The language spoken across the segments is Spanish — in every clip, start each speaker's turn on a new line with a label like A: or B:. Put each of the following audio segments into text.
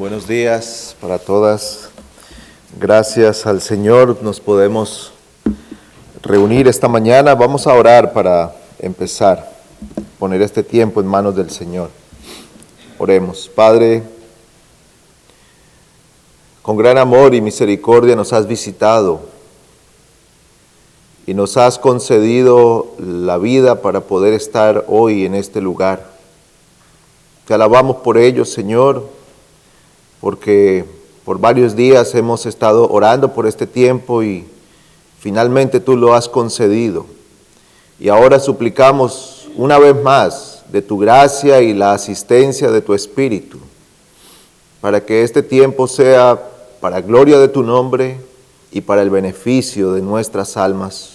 A: Buenos días para todas. Gracias al Señor nos podemos reunir esta mañana. Vamos a orar para empezar, poner este tiempo en manos del Señor. Oremos. Padre, con gran amor y misericordia nos has visitado y nos has concedido la vida para poder estar hoy en este lugar. Te alabamos por ello, Señor, porque por varios días hemos estado orando por este tiempo y finalmente tú lo has concedido. Y ahora suplicamos una vez más de tu gracia y la asistencia de tu Espíritu, para que este tiempo sea para gloria de tu nombre y para el beneficio de nuestras almas.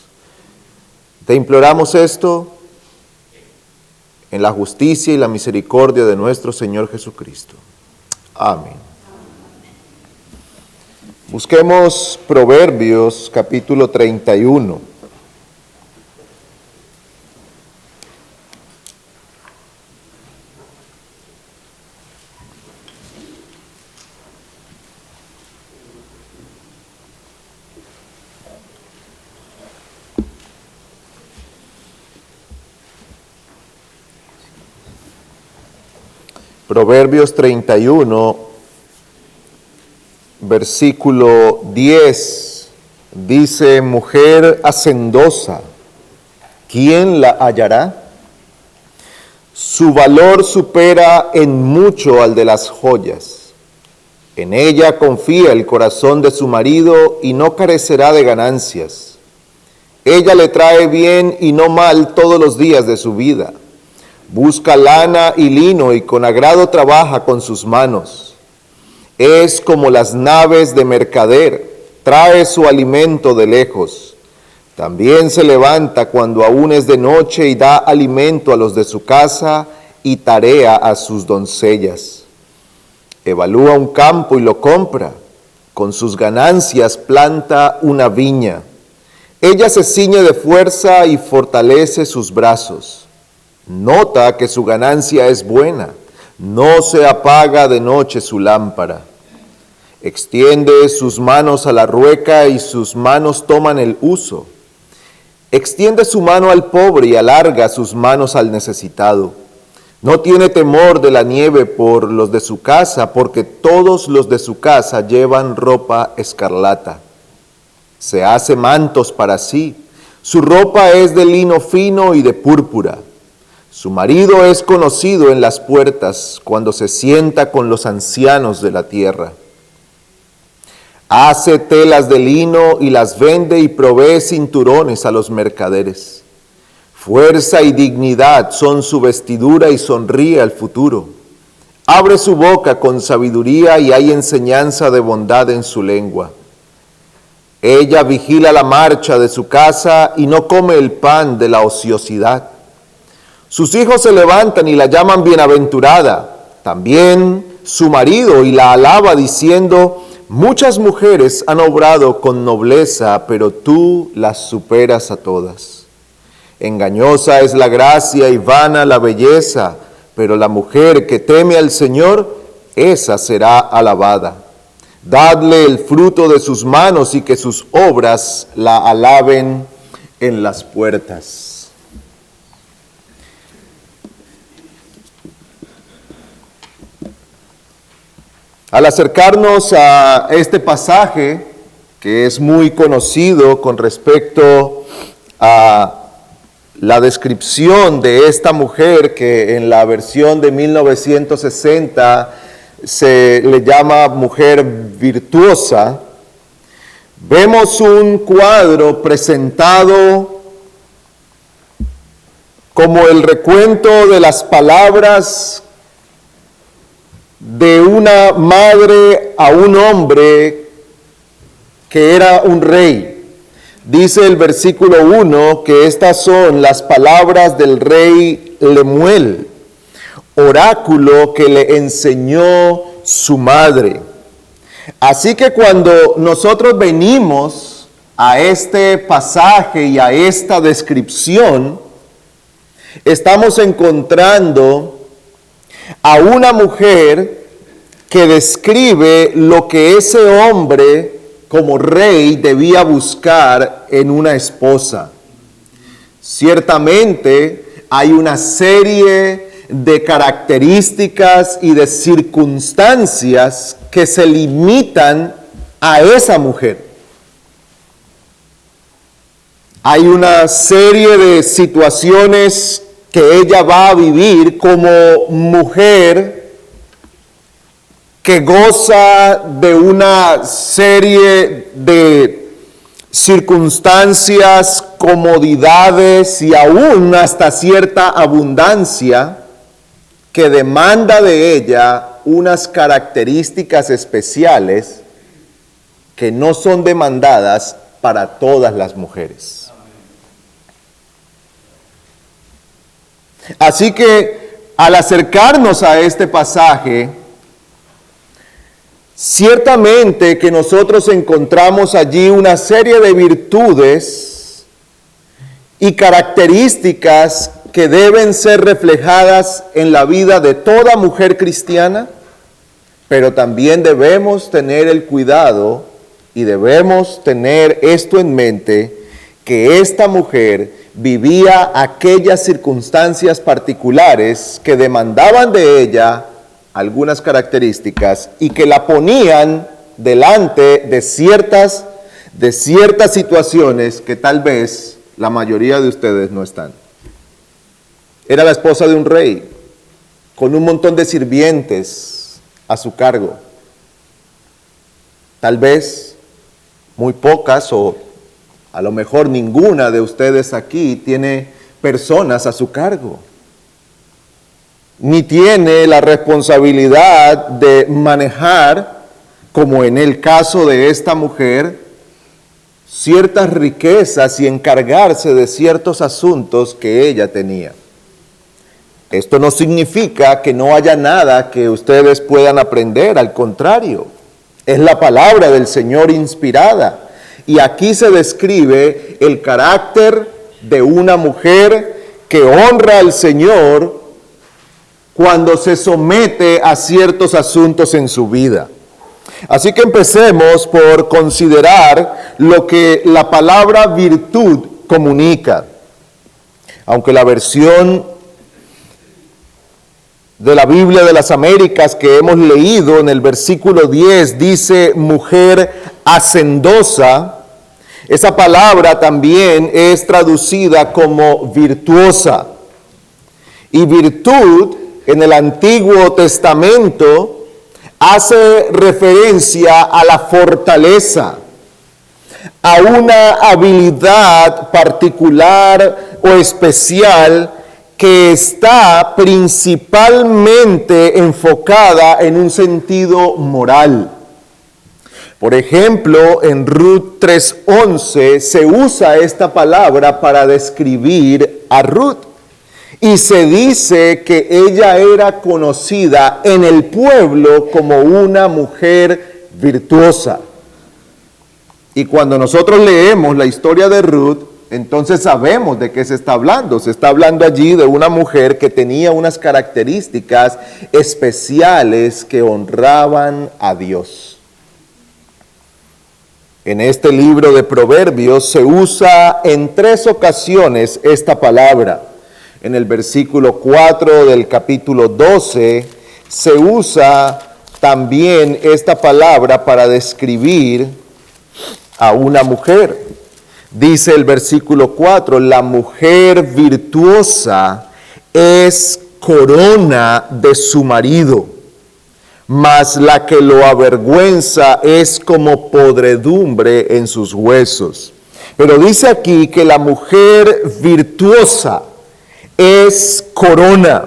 A: Te imploramos esto en la justicia y la misericordia de nuestro Señor Jesucristo. Amén. Busquemos Proverbios capítulo 31. Proverbios 31, versículo 10, dice: mujer hacendosa, ¿quién la hallará? Su valor supera en mucho al de las joyas. En ella confía el corazón de su marido y no carecerá de ganancias. Ella le trae bien y no mal todos los días de su vida. Busca lana y lino y con agrado trabaja con sus manos. Es como las naves de mercader, trae su alimento de lejos. También se levanta cuando aún es de noche y da alimento a los de su casa y tarea a sus doncellas. Evalúa un campo y lo compra, con sus ganancias planta una viña. Ella se ciñe de fuerza y fortalece sus brazos. Nota que su ganancia es buena, no se apaga de noche su lámpara. Extiende sus manos a la rueca y sus manos toman el uso. Extiende su mano al pobre y alarga sus manos al necesitado. No tiene temor de la nieve por los de su casa, porque todos los de su casa llevan ropa escarlata. Se hace mantos para sí, su ropa es de lino fino y de púrpura. Su marido es conocido en las puertas cuando se sienta con los ancianos de la tierra. Hace telas de lino y las vende y provee cinturones a los mercaderes. Fuerza y dignidad son su vestidura y sonríe al futuro. Abre su boca con sabiduría y hay enseñanza de bondad en su lengua. Ella vigila la marcha de su casa y no come el pan de la ociosidad. Sus hijos se levantan y la llaman bienaventurada, también su marido, y la alaba diciendo: muchas mujeres han obrado con nobleza, pero tú las superas a todas. Engañosa es la gracia y vana la belleza, pero la mujer que teme al Señor, esa será alabada. Dadle el fruto de sus manos y que sus obras la alaben en las puertas. Al acercarnos a este pasaje, que es muy conocido con respecto a la descripción de esta mujer, que en la versión de 1960 se le llama mujer virtuosa, vemos un cuadro presentado como el recuento de las palabras de una madre a un hombre que era un rey. Dice el versículo 1 que estas son las palabras del rey Lemuel, oráculo que le enseñó su madre. Así que cuando nosotros venimos a este pasaje y a esta descripción, estamos encontrando a una mujer que describe lo que ese hombre como rey debía buscar en una esposa. Ciertamente hay una serie de características y de circunstancias que se limitan a esa mujer. Hay una serie de situaciones que ella va a vivir como mujer que goza de una serie de circunstancias, comodidades y aún hasta cierta abundancia que demanda de ella unas características especiales que no son demandadas para todas las mujeres. Así que al acercarnos a este pasaje, ciertamente que nosotros encontramos allí una serie de virtudes y características que deben ser reflejadas en la vida de toda mujer cristiana, pero también debemos tener el cuidado y debemos tener esto en mente, que esta mujer vivía aquellas circunstancias particulares que demandaban de ella algunas características y que la ponían delante de ciertas situaciones que tal vez la mayoría de ustedes no están. Era la esposa de un rey, con un montón de sirvientes a su cargo. Tal vez muy pocas o a lo mejor ninguna de ustedes aquí tiene personas a su cargo, ni tiene la responsabilidad de manejar, como en el caso de esta mujer, ciertas riquezas y encargarse de ciertos asuntos que ella tenía. Esto no significa que no haya nada que ustedes puedan aprender, al contrario, es la palabra del Señor inspirada. Y aquí se describe el carácter de una mujer que honra al Señor cuando se somete a ciertos asuntos en su vida. Así que empecemos por considerar lo que la palabra virtud comunica. Aunque la versión de la Biblia de las Américas que hemos leído en el versículo 10 dice mujer hacendosa, esa palabra también es traducida como virtuosa. Y virtud en el Antiguo Testamento hace referencia a la fortaleza, a una habilidad particular o especial que está principalmente enfocada en un sentido moral. Por ejemplo, en Ruth 3:11 se usa esta palabra para describir a Ruth. Y se dice que ella era conocida en el pueblo como una mujer virtuosa. Y cuando nosotros leemos la historia de Ruth, entonces sabemos de qué se está hablando. Se está hablando allí de una mujer que tenía unas características especiales que honraban a Dios. En este libro de Proverbios se usa en 3 ocasiones esta palabra. En el versículo 4 del capítulo 12 se usa también esta palabra para describir a una mujer. Dice el versículo 4, la mujer virtuosa es corona de su marido, mas la que lo avergüenza es como podredumbre en sus huesos. Pero dice aquí que la mujer virtuosa es corona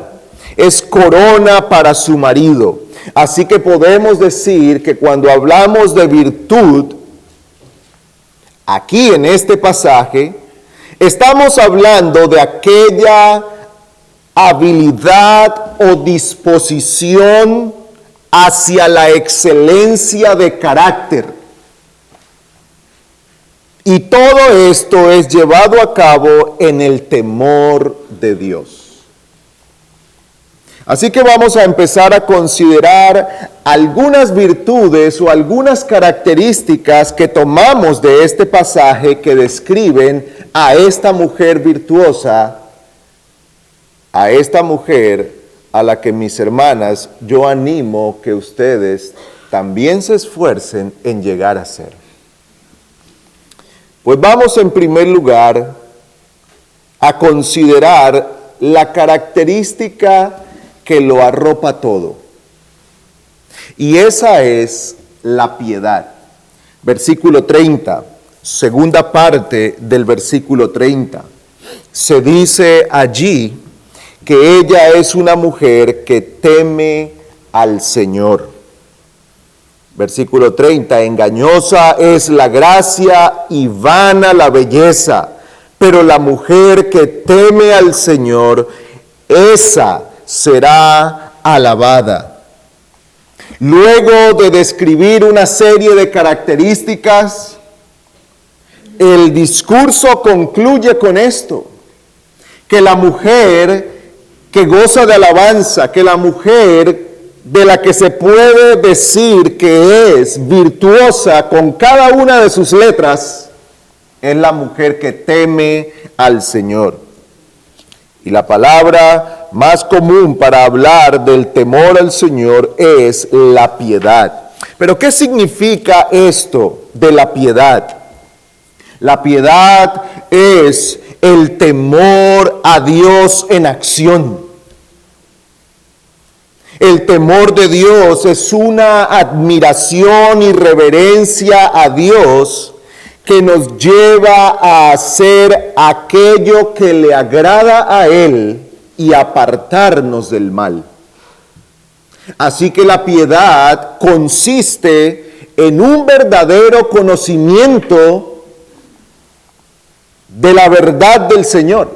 A: para su marido. Así que podemos decir que cuando hablamos de virtud, aquí en este pasaje, estamos hablando de aquella habilidad o disposición hacia la excelencia de carácter. Y todo esto es llevado a cabo en el temor de Dios. Así que vamos a empezar a considerar algunas virtudes o algunas características que tomamos de este pasaje que describen a esta mujer virtuosa, a esta mujer a la que, mis hermanas, yo animo que ustedes también se esfuercen en llegar a ser. Pues vamos en primer lugar a considerar la característica que lo arropa todo. Y esa es la piedad. Versículo 30, segunda parte del versículo 30. Se dice allí que ella es una mujer que teme al Señor. Versículo 30, engañosa es la gracia y vana la belleza, pero la mujer que teme al Señor, esa será alabada. Luego de describir una serie de características, el discurso concluye con esto, que la mujer que goza de alabanza, que la mujer de la que se puede decir que es virtuosa con cada una de sus letras, es la mujer que teme al Señor. Y la palabra más común para hablar del temor al Señor es la piedad. Pero ¿qué significa esto de la piedad? La piedad es el temor a Dios en acción. El temor de Dios es una admiración y reverencia a Dios que nos lleva a hacer aquello que le agrada a Él y apartarnos del mal. Así que la piedad consiste en un verdadero conocimiento de la verdad del Señor,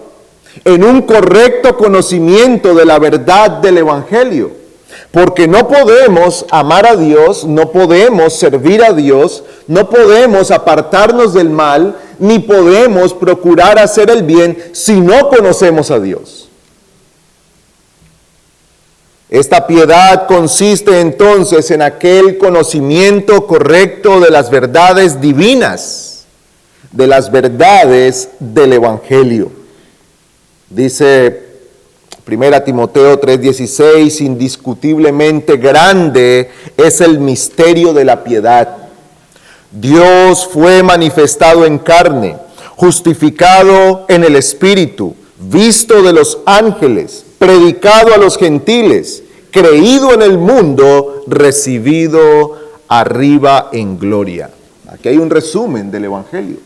A: en un correcto conocimiento de la verdad del Evangelio. Porque no podemos amar a Dios, no podemos servir a Dios, no podemos apartarnos del mal, ni podemos procurar hacer el bien si no conocemos a Dios. Esta piedad consiste entonces en aquel conocimiento correcto de las verdades divinas, de las verdades del Evangelio. Dice 1 Timoteo 3:16, indiscutiblemente grande es el misterio de la piedad. Dios fue manifestado en carne, justificado en el Espíritu, visto de los ángeles, predicado a los gentiles, creído en el mundo, recibido arriba en gloria. Aquí hay un resumen del Evangelio.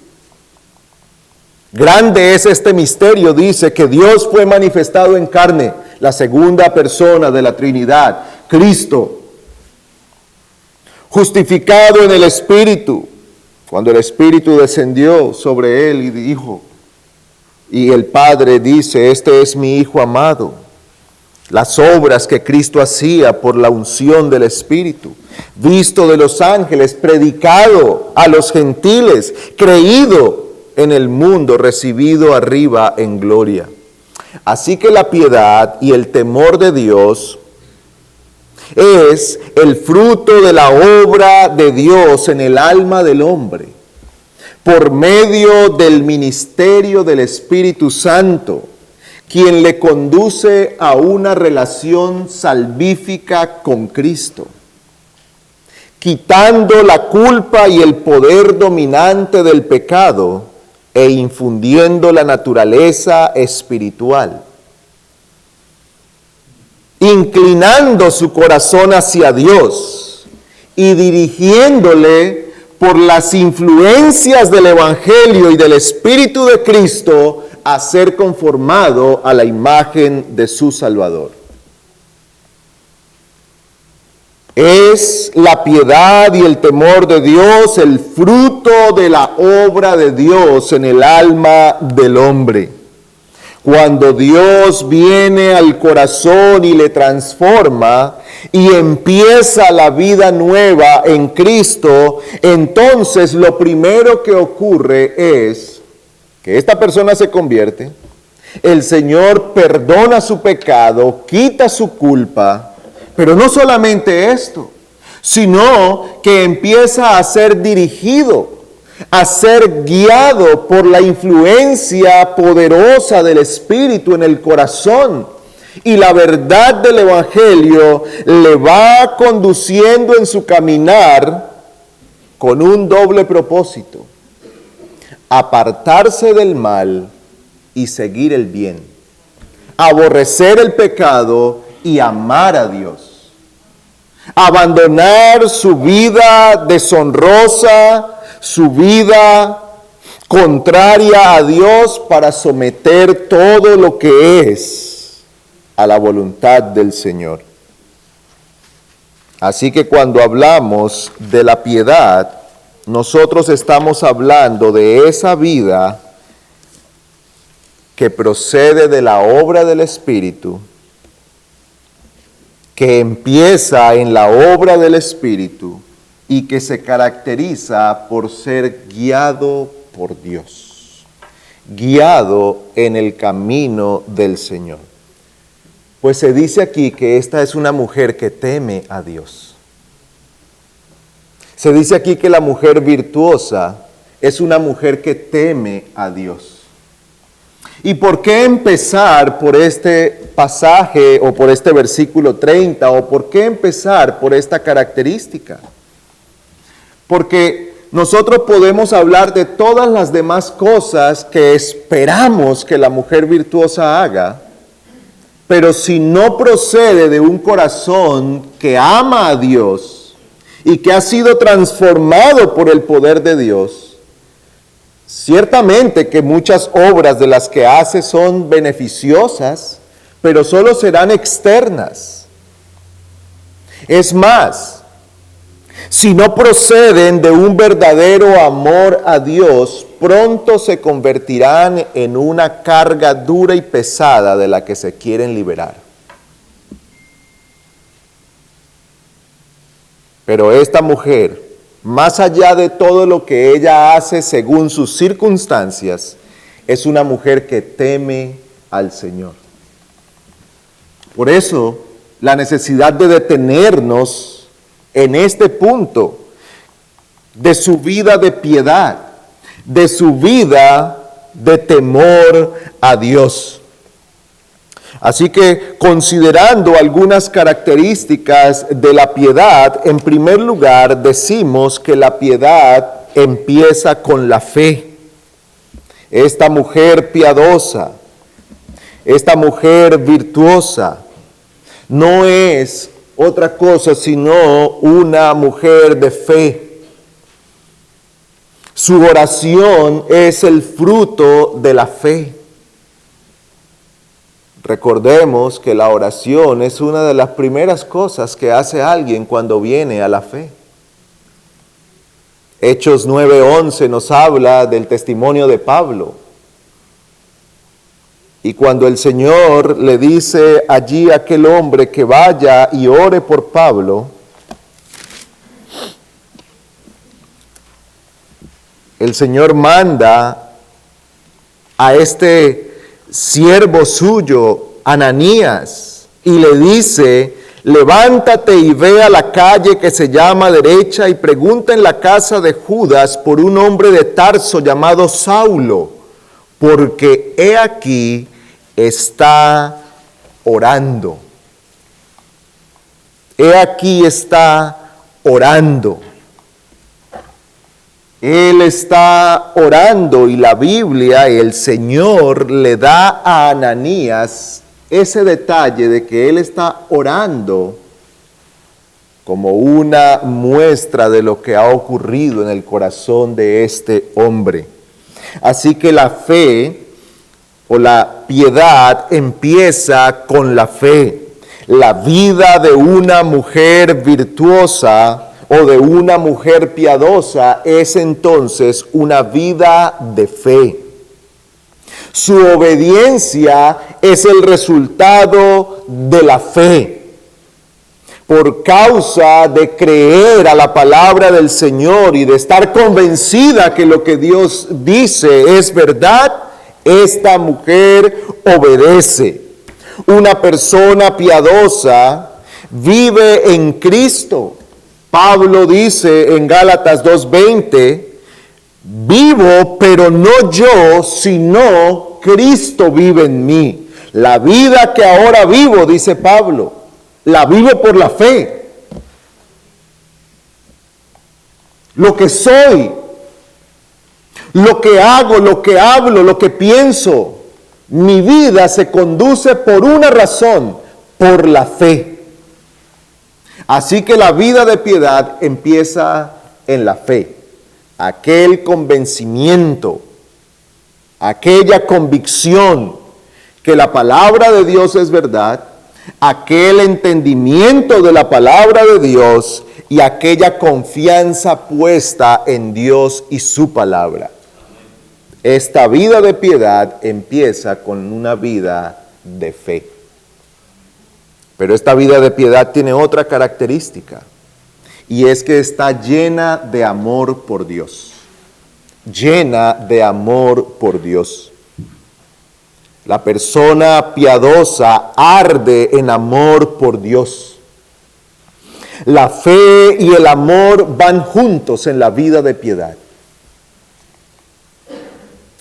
A: Grande es este misterio, dice, que Dios fue manifestado en carne, la segunda persona de la Trinidad, Cristo. Justificado en el Espíritu, cuando el Espíritu descendió sobre él y dijo, y el Padre dice, este es mi Hijo amado. Las obras que Cristo hacía por la unción del Espíritu, visto de los ángeles, predicado a los gentiles, creído en el mundo, recibido arriba en gloria. Así que la piedad y el temor de Dios es el fruto de la obra de Dios en el alma del hombre, por medio del ministerio del Espíritu Santo, quien le conduce a una relación salvífica con Cristo, quitando la culpa y el poder dominante del pecado e infundiendo la naturaleza espiritual, inclinando su corazón hacia Dios y dirigiéndole por las influencias del Evangelio y del Espíritu de Cristo a ser conformado a la imagen de su Salvador. Es la piedad y el temor de Dios el fruto de la obra de Dios en el alma del hombre. Cuando Dios viene al corazón y le transforma y empieza la vida nueva en Cristo, entonces lo primero que ocurre es que esta persona se convierte, El Señor perdona su pecado, quita su culpa, pero no solamente esto, sino que empieza a ser dirigido, a ser guiado por la influencia poderosa del Espíritu en el corazón. Y la verdad del Evangelio le va conduciendo en su caminar con un doble propósito: apartarse del mal y seguir el bien, aborrecer el pecado y amar a Dios, abandonar su vida deshonrosa, su vida contraria a Dios, para someter todo lo que es a la voluntad del Señor. Así que cuando hablamos de la piedad, nosotros estamos hablando de esa vida que procede de la obra del Espíritu, que empieza en la obra del Espíritu y que se caracteriza por ser guiado por Dios, guiado en el camino del Señor. Pues se dice aquí que esta es una mujer que teme a Dios. Se dice aquí que la mujer virtuosa es una mujer que teme a Dios. ¿Y por qué empezar por este pasaje o por este versículo 30? ¿O por qué empezar por esta característica? Porque nosotros podemos hablar de todas las demás cosas que esperamos que la mujer virtuosa haga, pero si no procede de un corazón que ama a Dios y que ha sido transformado por el poder de Dios, ciertamente que muchas obras de las que hace son beneficiosas, pero solo serán externas. Es más, si no proceden de un verdadero amor a Dios, pronto se convertirán en una carga dura y pesada de la que se quieren liberar. Pero esta mujer, más allá de todo lo que ella hace según sus circunstancias, es una mujer que teme al Señor. Por eso, la necesidad de detenernos en este punto de su vida de piedad, de su vida de temor a Dios. Así que, considerando algunas características de la piedad, en primer lugar decimos que la piedad empieza con la fe. Esta mujer piadosa, esta mujer virtuosa, no es otra cosa sino una mujer de fe. Su oración es el fruto de la fe. Recordemos que la oración es una de las primeras cosas que hace alguien cuando viene a la fe. Hechos 9:11 nos habla del testimonio de Pablo. Y cuando el Señor le dice allí a aquel hombre que vaya y ore por Pablo, el Señor manda a este siervo suyo, Ananías, y le dice: levántate y ve a la calle que se llama Derecha y pregunta en la casa de Judas por un hombre de Tarso llamado Saulo, porque he aquí está orando. He aquí está orando. Él está orando y la Biblia, el Señor le da a Ananías ese detalle de que él está orando como una muestra de lo que ha ocurrido en el corazón de este hombre. Así que la fe o la piedad empieza con la fe. La vida de una mujer virtuosa o de una mujer piadosa es entonces una vida de fe. Su obediencia es el resultado de la fe. Por causa de creer a la palabra del Señor y de estar convencida que lo que Dios dice es verdad, Esta mujer obedece. Una persona piadosa vive en Cristo. Pablo dice en Gálatas 2:20, vivo, pero no yo, sino Cristo vive en mí. La vida que ahora vivo, dice Pablo, la vivo por la fe. Lo que soy, lo que hago, lo que hablo, lo que pienso, mi vida se conduce por una razón, por la fe. Así que la vida de piedad empieza en la fe. Aquel convencimiento, aquella convicción que la palabra de Dios es verdad, aquel entendimiento de la palabra de Dios y aquella confianza puesta en Dios y su palabra. Esta vida de piedad empieza con una vida de fe. Pero esta vida de piedad tiene otra característica, y es que está llena de amor por Dios. Llena de amor por Dios. La persona piadosa arde en amor por Dios. La fe y el amor van juntos en la vida de piedad.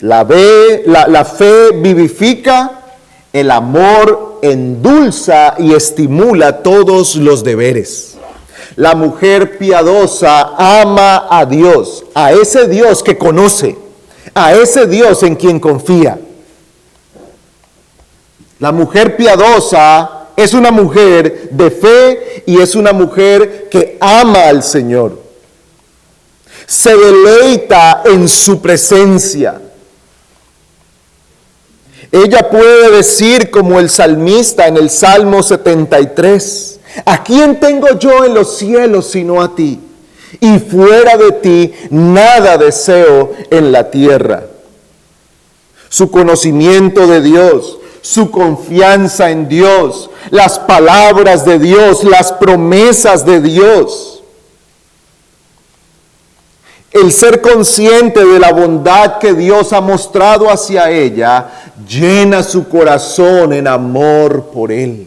A: La fe vivifica, el amor endulza y estimula todos los deberes. La mujer piadosa ama a Dios, a ese Dios que conoce, a ese Dios en quien confía. La mujer piadosa es una mujer de fe y es una mujer que ama al Señor. Se deleita en su presencia. Ella puede decir como el salmista en el Salmo 73, ¿a quién tengo yo en los cielos sino a ti? Y fuera de ti nada deseo en la tierra. Su conocimiento de Dios, su confianza en Dios, las palabras de Dios, las promesas de Dios. El ser consciente de la bondad que Dios ha mostrado hacia ella, llena su corazón en amor por Él.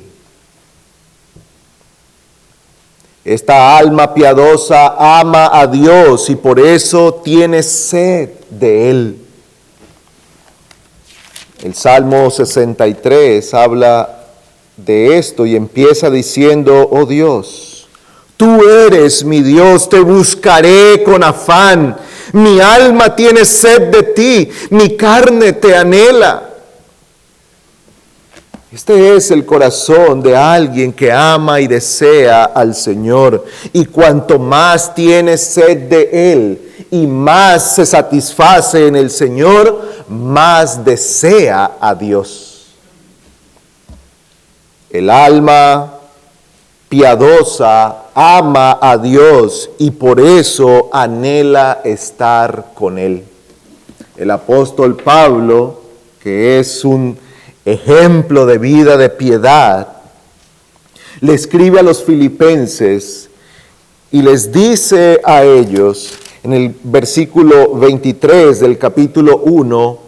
A: Esta alma piadosa ama a Dios y por eso tiene sed de Él. El Salmo 63 habla de esto y empieza diciendo, oh Dios, tú eres mi Dios, te buscaré con afán. Mi alma tiene sed de ti, mi carne te anhela. Este es el corazón de alguien que ama y desea al Señor. Y cuanto más tiene sed de Él y más se satisface en el Señor, más desea a Dios. El alma piadosa ama a Dios y por eso anhela estar con Él. El apóstol Pablo, que es un ejemplo de vida de piedad, le escribe a los filipenses y les dice a ellos en el versículo 23 del capítulo 1,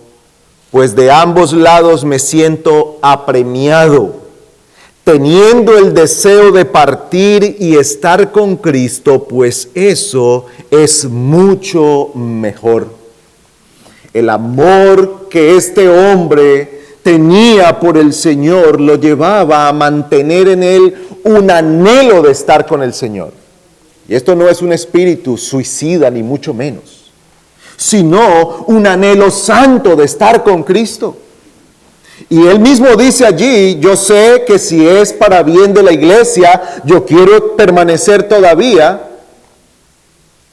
A: pues de ambos lados me siento apremiado, teniendo el deseo de partir y estar con Cristo, pues eso es mucho mejor. El amor que este hombre tenía por el Señor lo llevaba a mantener en él un anhelo de estar con el Señor. Y esto no es un espíritu suicida ni mucho menos, sino un anhelo santo de estar con Cristo. Y él mismo dice allí, yo sé que si es para bien de la iglesia, yo quiero permanecer todavía,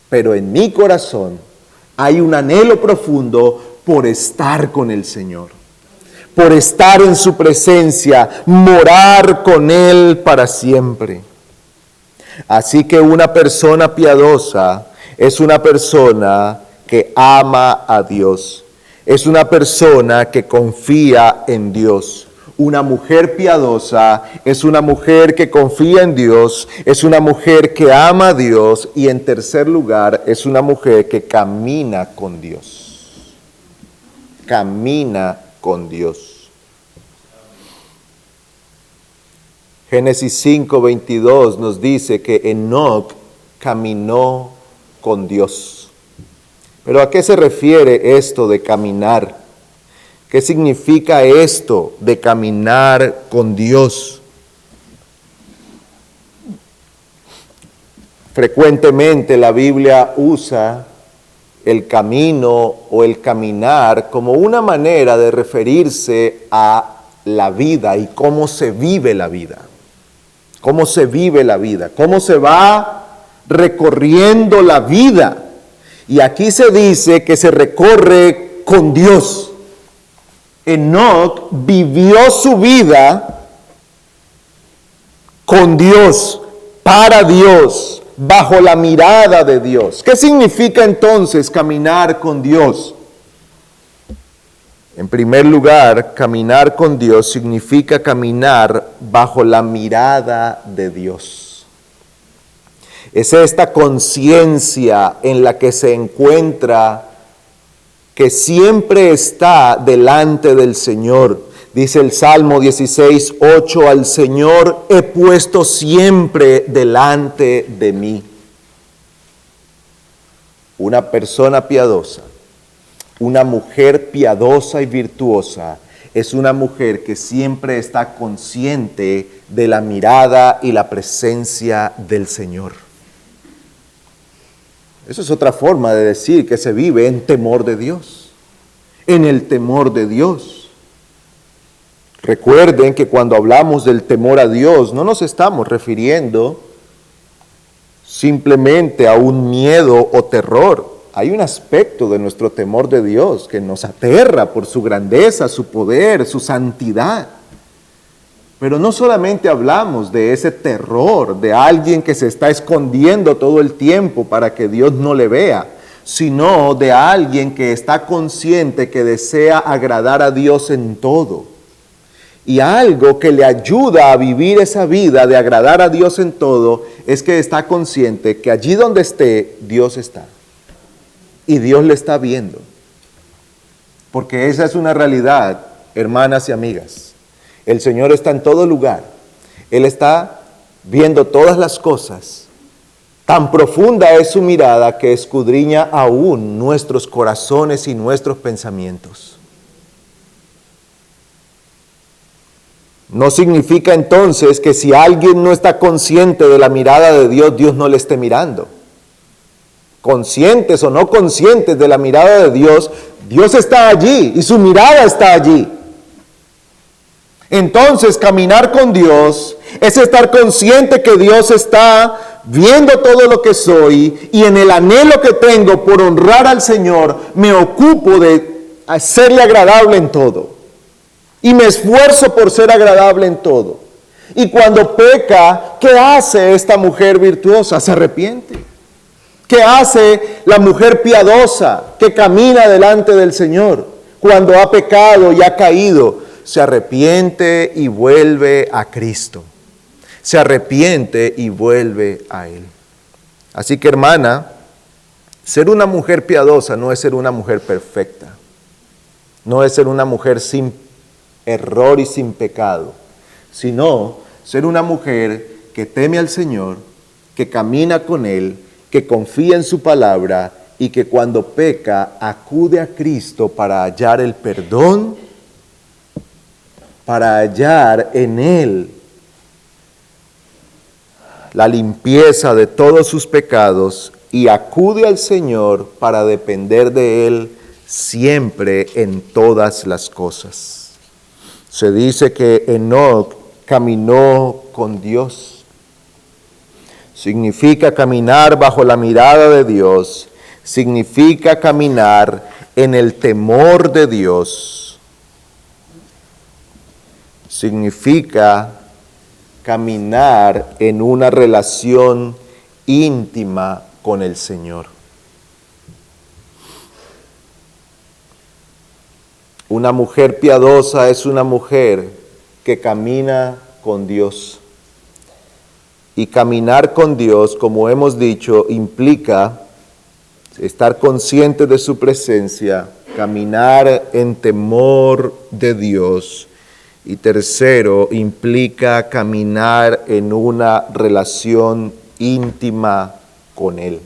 A: pero en mi corazón hay un anhelo profundo por estar con el Señor, por estar en su presencia, morar con Él para siempre. Así que una persona piadosa es una persona que ama a Dios. Es una persona que confía en Dios. Una mujer piadosa es una mujer que confía en Dios, es una mujer que ama a Dios y en tercer lugar es una mujer que camina con Dios. Camina con Dios. Génesis 5:22 nos dice que Enoc caminó con Dios. Pero ¿a qué se refiere esto de caminar? ¿Qué significa esto de caminar con Dios? Frecuentemente la Biblia usa el camino o el caminar como una manera de referirse a la vida y cómo se vive la vida. Cómo se vive la vida, cómo se va recorriendo la vida. Y aquí se dice que se recorre con Dios. Enoc vivió su vida con Dios, para Dios, bajo la mirada de Dios. ¿Qué significa entonces caminar con Dios? En primer lugar, caminar con Dios significa caminar bajo la mirada de Dios. Es esta conciencia en la que se encuentra que siempre está delante del Señor. Dice el Salmo 16:8, al Señor he puesto siempre delante de mí. Una persona piadosa, una mujer piadosa y virtuosa, es una mujer que siempre está consciente de la mirada y la presencia del Señor. Eso es otra forma de decir que se vive en temor de Dios, en el temor de Dios. Recuerden que cuando hablamos del temor a Dios, no nos estamos refiriendo simplemente a un miedo o terror. Hay un aspecto de nuestro temor de Dios que nos aterra por su grandeza, su poder, su santidad. Pero no solamente hablamos de ese terror de alguien que se está escondiendo todo el tiempo para que Dios no le vea, sino de alguien que está consciente que desea agradar a Dios en todo. Y algo que le ayuda a vivir esa vida de agradar a Dios en todo es que está consciente que allí donde esté, Dios está. Y Dios le está viendo. Porque esa es una realidad, hermanas y amigas. El Señor está en todo lugar. Él está viendo todas las cosas. Tan profunda es su mirada que escudriña aún nuestros corazones y nuestros pensamientos. No significa entonces que si alguien no está consciente de la mirada de Dios, Dios no le esté mirando. Conscientes o no conscientes de la mirada de Dios, Dios está allí y su mirada está allí. Entonces, caminar con Dios es estar consciente que Dios está viendo todo lo que soy y en el anhelo que tengo por honrar al Señor, me ocupo de hacerle agradable en todo. Y me esfuerzo por ser agradable en todo. Y cuando peca, ¿qué hace esta mujer virtuosa? Se arrepiente. ¿Qué hace la mujer piadosa que camina delante del Señor? Cuando ha pecado y ha caído, se arrepiente y vuelve a Cristo. Se arrepiente y vuelve a Él. Así que, hermana, ser una mujer piadosa no es ser una mujer perfecta. No es ser una mujer sin error y sin pecado, sino ser una mujer que teme al Señor, que camina con Él, que confía en su palabra y que cuando peca acude a Cristo para hallar el perdón, para hallar en Él la limpieza de todos sus pecados y acude al Señor para depender de Él siempre en todas las cosas. Se dice que Enoc caminó con Dios. Significa caminar bajo la mirada de Dios. Significa caminar en el temor de Dios. Significa caminar en una relación íntima con el Señor. Una mujer piadosa es una mujer que camina con Dios. Y caminar con Dios, como hemos dicho, implica estar consciente de su presencia, caminar en temor de Dios. Y tercero, implica caminar en una relación íntima con Él.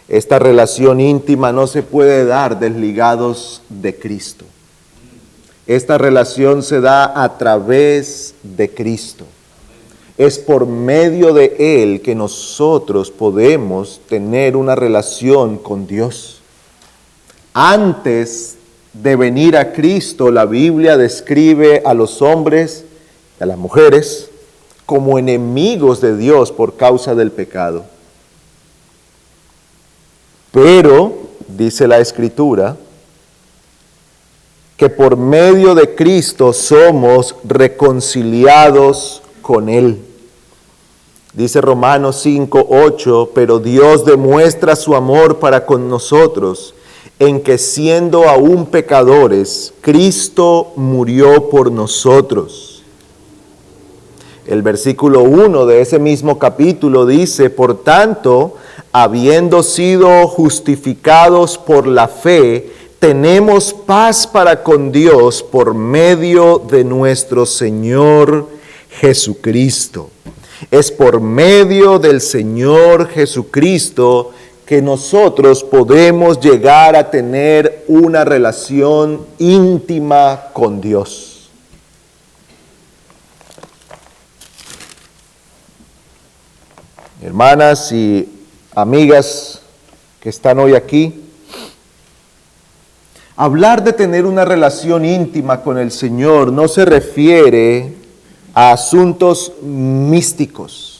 A: Esta relación íntima no se puede dar desligados de Cristo. Esta relación se da a través de Cristo. Es por medio de Él que nosotros podemos tener una relación con Dios. Antes de venir a Cristo, la Biblia describe a los hombres y a las mujeres como enemigos de Dios por causa del pecado. Pero, dice la Escritura, que por medio de Cristo somos reconciliados con Él. Dice Romanos 5:8, pero Dios demuestra su amor para con nosotros, en que siendo aún pecadores, Cristo murió por nosotros. El versículo 1 de ese mismo capítulo dice, por tanto, habiendo sido justificados por la fe, tenemos paz para con Dios por medio de nuestro Señor Jesucristo. Es por medio del Señor Jesucristo que nosotros podemos llegar a tener una relación íntima con Dios. Hermanas y amigas que están hoy aquí, hablar de tener una relación íntima con el Señor no se refiere a asuntos místicos.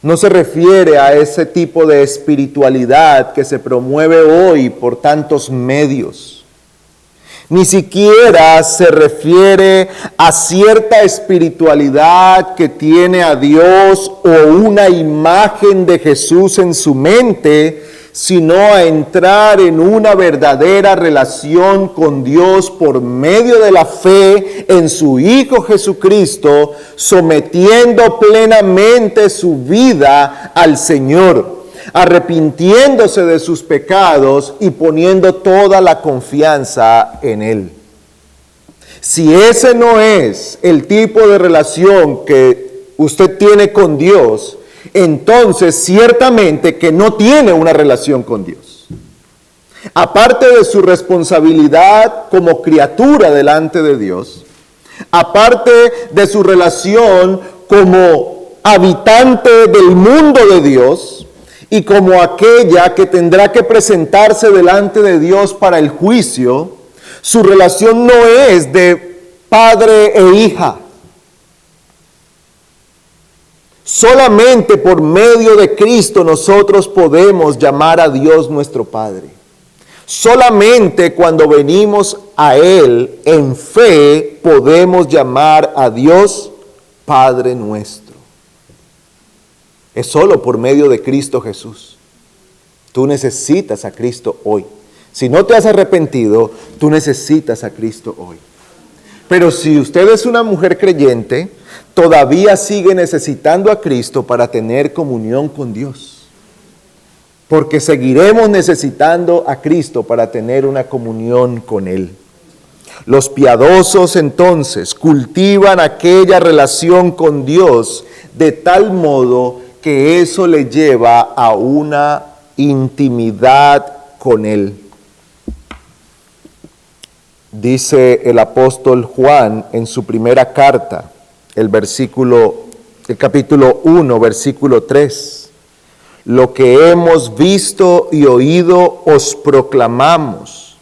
A: No se refiere a ese tipo de espiritualidad que se promueve hoy por tantos medios. Ni siquiera se refiere a cierta espiritualidad que tiene a Dios o una imagen de Jesús en su mente, sino a entrar en una verdadera relación con Dios por medio de la fe en su Hijo Jesucristo, sometiendo plenamente su vida al Señor, arrepintiéndose de sus pecados y poniendo toda la confianza en Él. Si ese no es el tipo de relación que usted tiene con Dios, entonces ciertamente que no tiene una relación con Dios. Aparte de su responsabilidad como criatura delante de Dios, aparte de su relación como habitante del mundo de Dios y como aquella que tendrá que presentarse delante de Dios para el juicio, su relación no es de padre e hija. Solamente por medio de Cristo nosotros podemos llamar a Dios nuestro Padre. Solamente cuando venimos a Él en fe podemos llamar a Dios Padre nuestro. Es solo por medio de Cristo Jesús. Tú necesitas a Cristo hoy. Si no te has arrepentido, tú necesitas a Cristo hoy. Pero si usted es una mujer creyente, todavía sigue necesitando a Cristo para tener comunión con Dios. Porque seguiremos necesitando a Cristo para tener una comunión con Él. Los piadosos entonces cultivan aquella relación con Dios de tal modo que eso le lleva a una intimidad con Él. Dice el apóstol Juan en su primera carta, el capítulo 1, versículo 3. Lo que hemos visto y oído os proclamamos.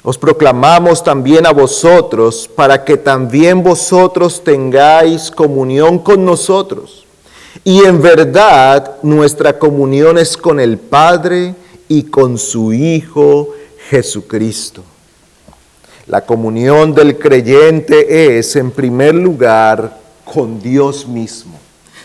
A: Os proclamamos también a vosotros, para que también vosotros tengáis comunión con nosotros. Y en verdad nuestra comunión es con el Padre y con su Hijo Jesucristo. La comunión del creyente es, en primer lugar, con Dios mismo.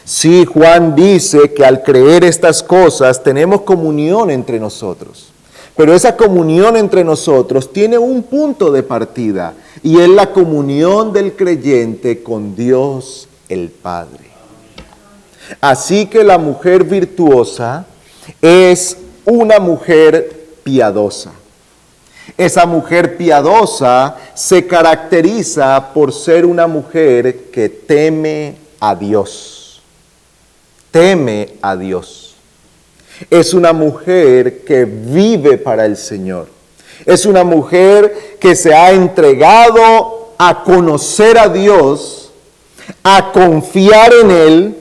A: Sí, Juan dice que al creer estas cosas tenemos comunión entre nosotros. Pero esa comunión entre nosotros tiene un punto de partida y es la comunión del creyente con Dios el Padre. Así que la mujer virtuosa es una mujer piadosa. Esa mujer piadosa se caracteriza por ser una mujer que teme a Dios. Teme a Dios. Es una mujer que vive para el Señor. Es una mujer que se ha entregado a conocer a Dios, a confiar en Él.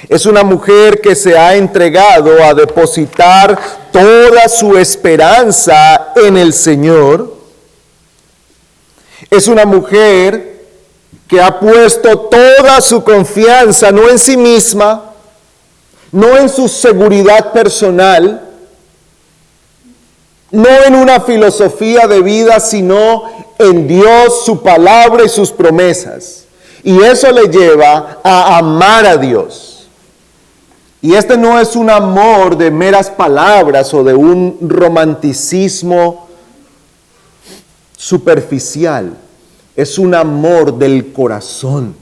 A: Es una mujer que se ha entregado a depositar toda su esperanza en el Señor. Es una mujer que ha puesto toda su confianza no en sí misma, no en su seguridad personal, no en una filosofía de vida, sino en Dios, su palabra y sus promesas. Y eso le lleva a amar a Dios. Y este no es un amor de meras palabras o de un romanticismo superficial. Es un amor del corazón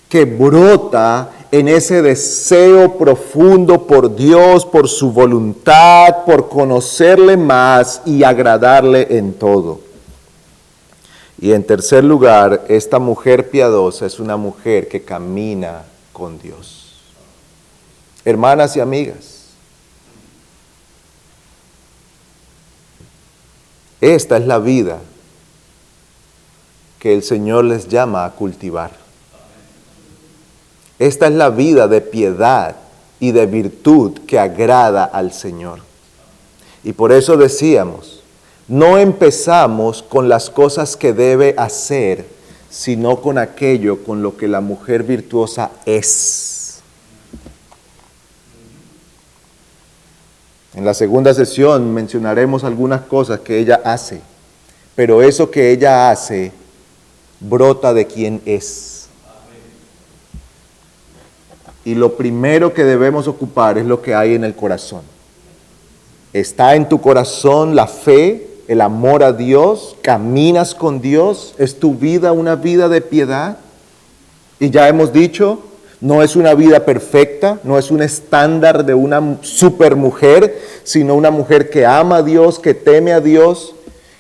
A: que brota en ese deseo profundo por Dios, por su voluntad, por conocerle más y agradarle en todo. Y en tercer lugar, esta mujer piadosa es una mujer que camina con Dios. Hermanas y amigas, esta es la vida que el Señor les llama a cultivar. Esta es la vida de piedad y de virtud que agrada al Señor. Y por eso decíamos, no empezamos con las cosas que debe hacer, sino con aquello con lo que la mujer virtuosa es. En la segunda sesión mencionaremos algunas cosas que ella hace, pero eso que ella hace brota de quien es. Y lo primero que debemos ocupar es lo que hay en el corazón. ¿Está en tu corazón la fe, el amor a Dios? ¿Caminas con Dios? ¿Es tu vida una vida de piedad? Y ya hemos dicho, no es una vida perfecta, no es un estándar de una supermujer, sino una mujer que ama a Dios, que teme a Dios,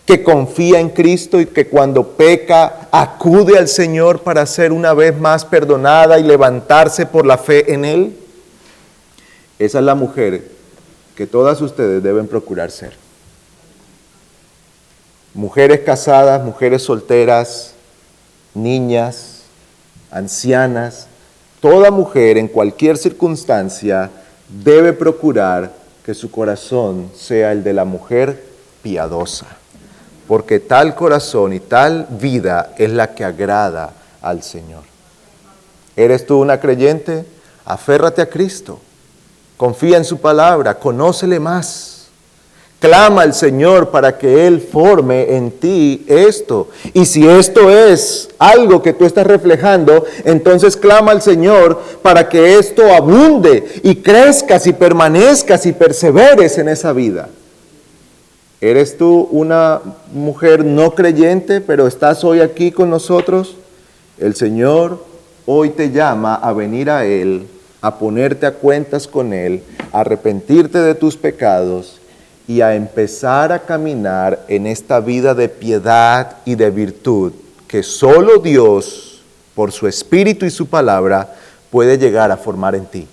A: que confía en Cristo y que cuando peca acude al Señor para ser una vez más perdonada y levantarse por la fe en Él. Esa es la mujer que todas ustedes deben procurar ser. Mujeres casadas, mujeres solteras, niñas, ancianas, toda mujer en cualquier circunstancia debe procurar que su corazón sea el de la mujer piadosa, porque tal corazón y tal vida es la que agrada al Señor. ¿Eres tú una creyente? Aférrate a Cristo, confía en su palabra, conócele más. Clama al Señor para que Él forme en ti esto. Y si esto es algo que tú estás reflejando, entonces clama al Señor para que esto abunde y crezcas y permanezcas y perseveres en esa vida. ¿Eres tú una mujer no creyente, pero estás hoy aquí con nosotros? El Señor hoy te llama a venir a Él, a ponerte a cuentas con Él, a arrepentirte de tus pecados y a empezar a caminar en esta vida de piedad y de virtud que solo Dios, por su Espíritu y su palabra, puede llegar a formar en ti.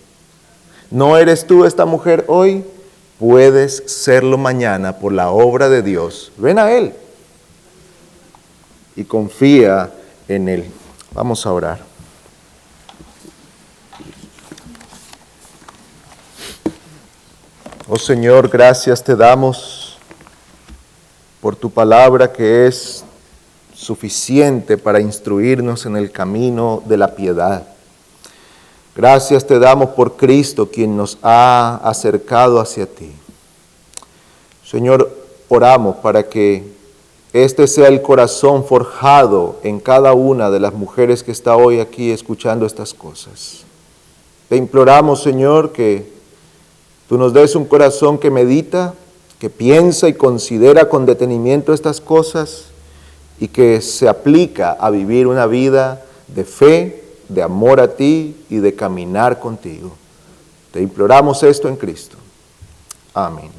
A: ¿No eres tú esta mujer hoy? Puedes serlo mañana por la obra de Dios. Ven a Él y confía en Él. Vamos a orar. Oh Señor, gracias te damos por tu palabra que es suficiente para instruirnos en el camino de la piedad. Gracias te damos por Cristo, quien nos ha acercado hacia ti. Señor, oramos para que este sea el corazón forjado en cada una de las mujeres que está hoy aquí escuchando estas cosas. Te imploramos, Señor, que tú nos des un corazón que medita, que piensa y considera con detenimiento estas cosas y que se aplica a vivir una vida de fe, de amor a ti y de caminar contigo. Te imploramos esto en Cristo. Amén.